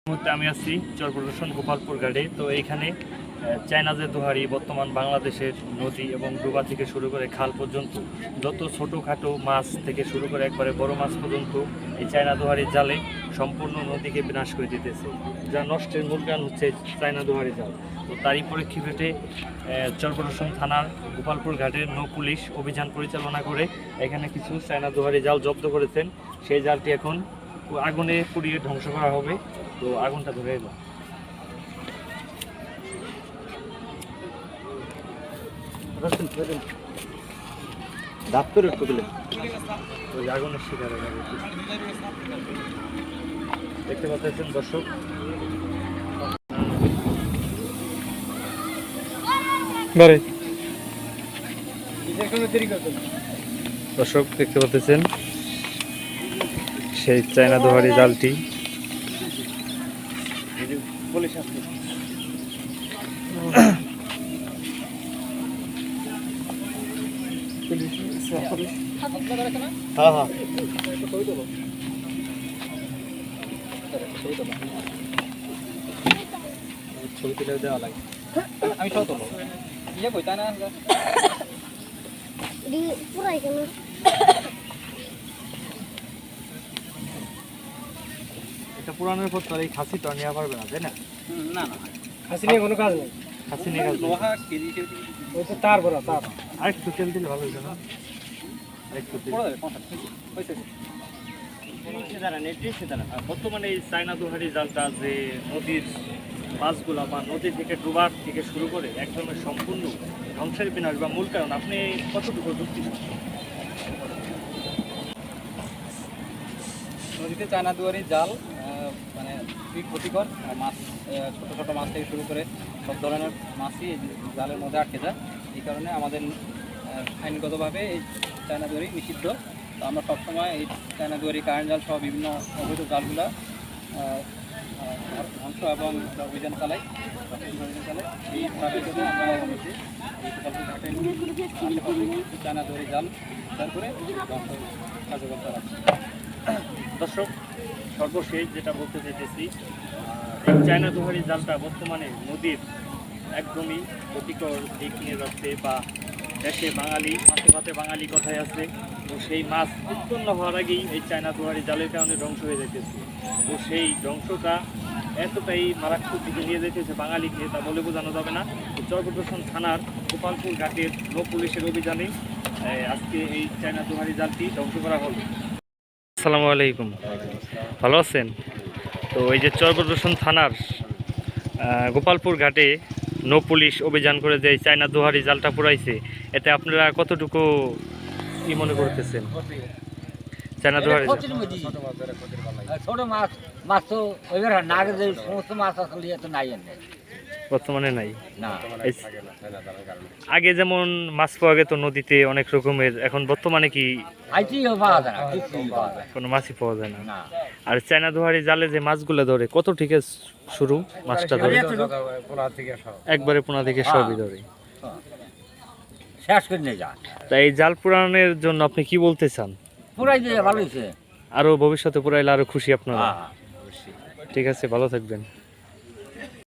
মুহূর্তে আমি আছি চর প্রদর্শন গোপালপুর ঘাটে। তো এইখানে চায়না যে দোহারি বর্তমান বাংলাদেশের নদী এবং ডোবা থেকে শুরু করে খাল পর্যন্ত যত ছোটোখাটো মাছ থেকে শুরু করে একবারে বড় মাছ পর্যন্ত এই চায়না দোহারির জালে সম্পূর্ণ নদীকে বিনাশ করে দিতেছে। যা নষ্টের মূল কারণ হচ্ছে চায়না দোহারি জাল। তো তারই পরিপ্রেক্ষিতে চর প্রদর্শন থানার গোপালপুর ঘাটের নৌ পুলিশ অভিযান পরিচালনা করে এখানে কিছু চায়না দোহারি জাল জব্দ করেছেন। সেই জালটি এখন আগুনে পুড়িয়ে ধ্বংস করা হবে। তো আগুনটা ধরে এলো। আগুনের শিকার দেখতে পাচ্ছেন দর্শক। দর্শক দেখতে পাচ্ছেন সেই চায়না দোহারি জালটি ছবি তুলে দেওয়া লাগে। আমি সব তোলো ইয়ে কই তাই না পুরাই কেন এটা পুরানোর পর তো এই খাসি তো নেওয়া পারবে না, তাই না? না না, খাসি নিয়ে কোনো কাজ নেই। খাসি নিয়ে কাজ লোহা কেজি ওই তো তার বড় তার আরেকটু তেল দিলে ভালো হতো না? আরেকটু তেল বর্তমানে এই চায়না দোহারি জালটা যে নদীর মাছগুলা বা নদী থেকে ডুবার থেকে শুরু করে একদমের সম্পূর্ণ ধ্বংসের বিনাশ বা মূল কারণ আপনি কতটুকু যুক্তি? নদীতে চায়না দুয়ারি জাল মানে খুবই ক্ষতিকর। মাছ ছোটো ছোটো মাছ থেকে শুরু করে সব ধরনের মাছই এই জালের মধ্যে আটকে যায়। এই কারণে আমাদের আইনগতভাবে এই চায়না দুয়ারি নিষিদ্ধ। তো আমরা সবসময় এই চায়না দুয়ারি কারেন্ট জাল সহ বিভিন্ন অবৈধ জালগুলো ধ্বংস এবং অভিযান চালাই। এই প্রাকৃতিকে আমরা চায়না দুয়ারি জাল উদ্ধার করে ধ্বংস কার্যকর চালাচ্ছি। দর্শক, সর্বশেষ যেটা বলতে চাইতেছি, এই চায়না দোহারি জালটা বর্তমানে নদীর একদমই ক্ষতিকর দিক নিয়ে যাচ্ছে। বা দেশে বাঙালি মাছে ভাতে বাঙালি কথায় আছে। তো সেই মাছ উৎপন্ন হওয়ার আগেই এই চায়না দোহারি জালের কারণে ধ্বংস হয়ে যেতেছে। তো সেই ধ্বংসটা এতটাই মারাত্মক দিকে নিয়ে যেতেছে বাঙালিকে, তা বলে বোঝানো যাবে না। চর প্রদর্শন থানার গোপালপুর ঘাটের নৌ পুলিশের অভিযানে আজকে এই চায়না দোহারি জালটি ধ্বংস করা হলো। আসসালামু আলাইকুম, ভালো আছেন? তো এই যে চর প্রদর্শন থানার গোপালপুর ঘাটে নৌ পুলিশ অভিযান করে যে চায়না দোহারি জালটা পুরাইছে, এতে আপনারা কতটুকু কি মনে করতেছেন? চায়না দোহারি ছোট মাছ মাছ তো ওইবার না, সমস্ত মাছ আসলে এত নাই বর্তমানে নাই। না, আগে যেমন মাছ পাওয়া যেত নদীতে অনেক রকমের, এখন বর্তমানে কি কোনো মাছই পাওয়া যায় না? আর চায়না দোহারি জালে যে মাছগুলো ধরে কত থেকে শুরু মাছটা ধরে? একবারে পোনা থেকে সবই ধরে শেষ করে নিয়ে যা। তাই এই জাল পুরানোর জন্য আপনি কি বলতে চান? পুরাই দিয়ে ভালো হয়েছে, আরো ভবিষ্যতে পুরাইলে আরো খুশি আপনারা। ঠিক আছে, ভালো থাকবেন।